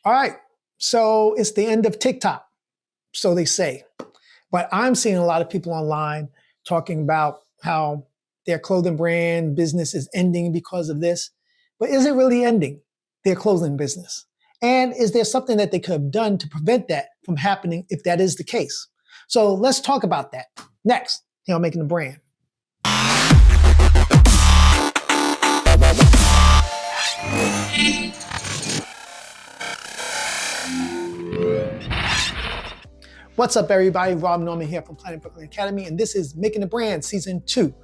All right, so it's the end of TikTok, so they say. But I'm seeing a lot of people online talking about how their clothing brand business is ending because of this. But is it really ending, their clothing business? And is there something that they could have done to prevent that from happening if that is the case? So let's talk about that next here on Making the Brand. What's up, everybody? Rob Norman here from Planet Brooklyn Academy, and this is Making the Brand Season 2,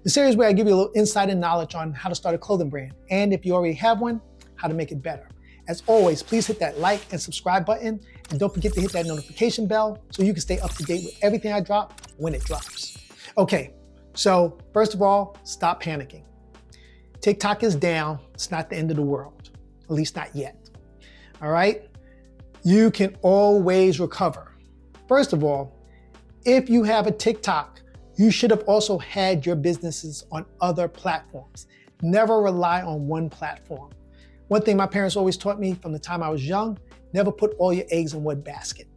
the series where I give you a little insight and knowledge on how to start a clothing brand, and if you already have one, how to make it better. As always, please hit that like and subscribe button, and don't forget to hit that notification bell so you can stay up to date with everything I drop when it drops. Okay, so first of all, stop panicking. TikTok is down. It's not the end of the world, at least not yet. All right? You can always recover. First of all, if you have a TikTok, you should have also had your businesses on other platforms. Never rely on one platform. One thing my parents always taught me from the time I was young, never put all your eggs in one basket.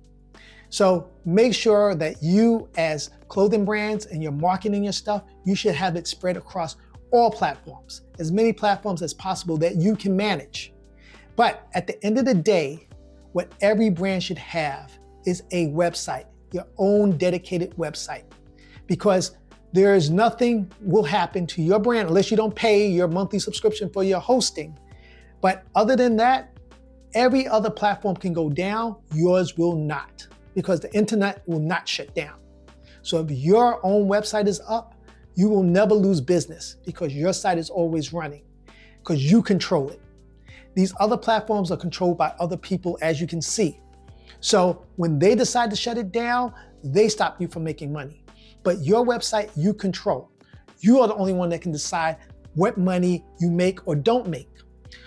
So make sure that you, as clothing brands and you're marketing your stuff, you should have it spread across all platforms, as many platforms as possible that you can manage. But at the end of the day, what every brand should have is a website, your own dedicated website, because there is nothing will happen to your brand unless you don't pay your monthly subscription for your hosting. But other than that, every other platform can go down, yours will not, because the internet will not shut down. So if your own website is up, you will never lose business because your site is always running, because you control it. These other platforms are controlled by other people, as you can see. So when they decide to shut it down, they stop you from making money. But your website, you control. You are the only one that can decide what money you make or don't make.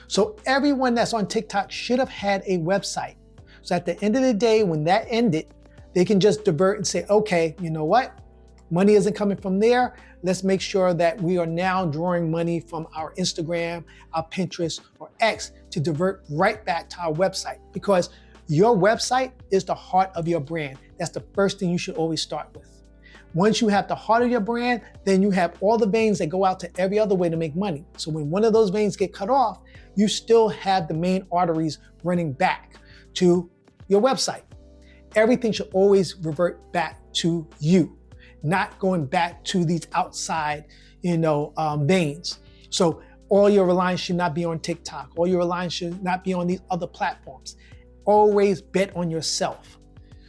So everyone that's on TikTok should have had a website. So at the end of the day, when that ended, they can just divert and say, okay, you know what? Money isn't coming from there. Let's make sure that we are now drawing money from our Instagram, our Pinterest, or X to divert right back to our website, because your website is the heart of your brand. That's the first thing you should always start with. Once you have the heart of your brand, then you have all the veins that go out to every other way to make money. So when one of those veins get cut off, you still have the main arteries running back to your website. Everything should always revert back to you, not going back to these outside, veins. So all your reliance should not be on TikTok. All your reliance should not be on these other platforms. Always bet on yourself.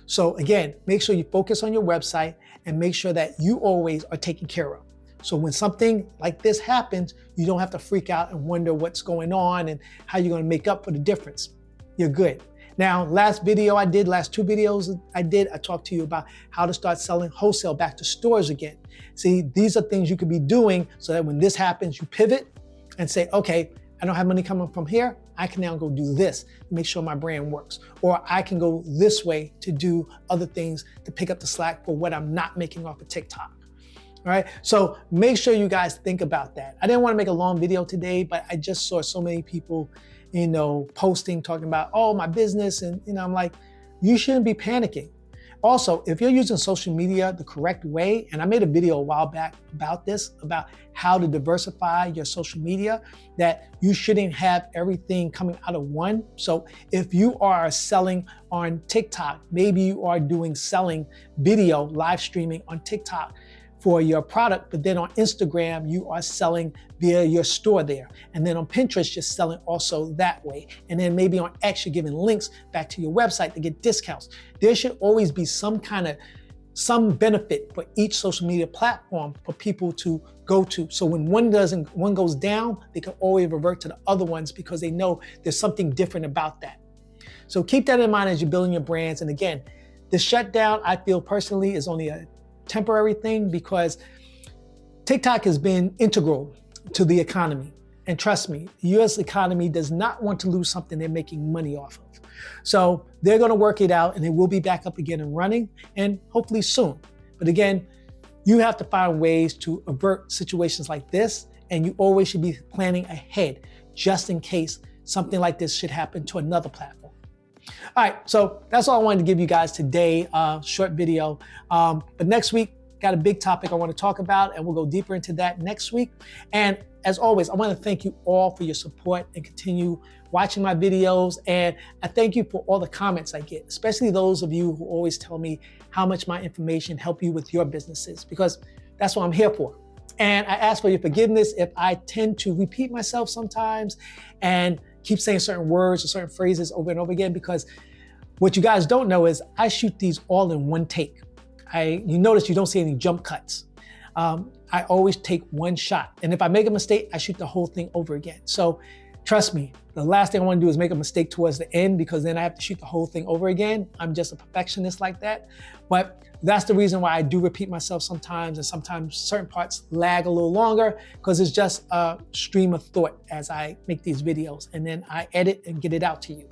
So again, make sure you focus on your website and make sure that you always are taken care of. So when something like this happens, you don't have to freak out and wonder what's going on and how you're going to make up for the difference. You're good. Now, last two videos I talked to you about how to start selling wholesale back to stores again. See, these are things you could be doing so that when this happens, you pivot and say, okay, I don't have money coming from here. I can now go do this to make sure my brand works. Or I can go this way to do other things to pick up the slack for what I'm not making off of TikTok. All right, so make sure you guys think about that. I didn't want to make a long video today, but I just saw so many people, posting, talking about, oh, my business. And, I'm like, you shouldn't be panicking. Also, if you're using social media the correct way, and I made a video a while back about this, about how to diversify your social media, that you shouldn't have everything coming out of one. So if you are selling on TikTok, maybe you are doing selling video, live streaming on TikTok for your product, but then on Instagram, you are selling via your store there. And then on Pinterest, you're selling also that way. And then maybe on X, you're giving links back to your website to get discounts. There should always be some benefit for each social media platform for people to go to. So when one goes down, they can always revert to the other ones because they know there's something different about that. So keep that in mind as you're building your brands. And again, the shutdown, I feel personally, is only a temporary thing because TikTok has been integral to the economy. And trust me, the US economy does not want to lose something they're making money off of. So they're gonna work it out and it will be back up again and running, and hopefully soon. But again, you have to find ways to avert situations like this, and you always should be planning ahead just in case something like this should happen to another platform. All right, so that's all I wanted to give you guys today, short video. But next week, got a big topic I want to talk about, and we'll go deeper into that next week. And as always, I want to thank you all for your support and continue watching my videos. And I thank you for all the comments I get, especially those of you who always tell me how much my information help you with your businesses, because that's what I'm here for. And I ask for your forgiveness if I tend to repeat myself sometimes and keep saying certain words or certain phrases over and over again, because what you guys don't know is I shoot these all in one take. You notice you don't see any jump cuts. I always take one shot. And if I make a mistake, I shoot the whole thing over again. So trust me, the last thing I want to do is make a mistake towards the end, because then I have to shoot the whole thing over again. I'm just a perfectionist like that. But that's the reason why I do repeat myself sometimes, and sometimes certain parts lag a little longer, because it's just a stream of thought as I make these videos, and then I edit and get it out to you.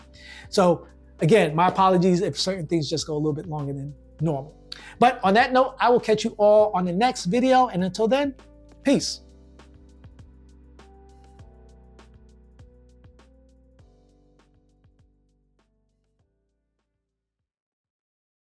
So again, my apologies if certain things just go a little bit longer than normal. But on that note, I will catch you all on the next video. And until then, peace.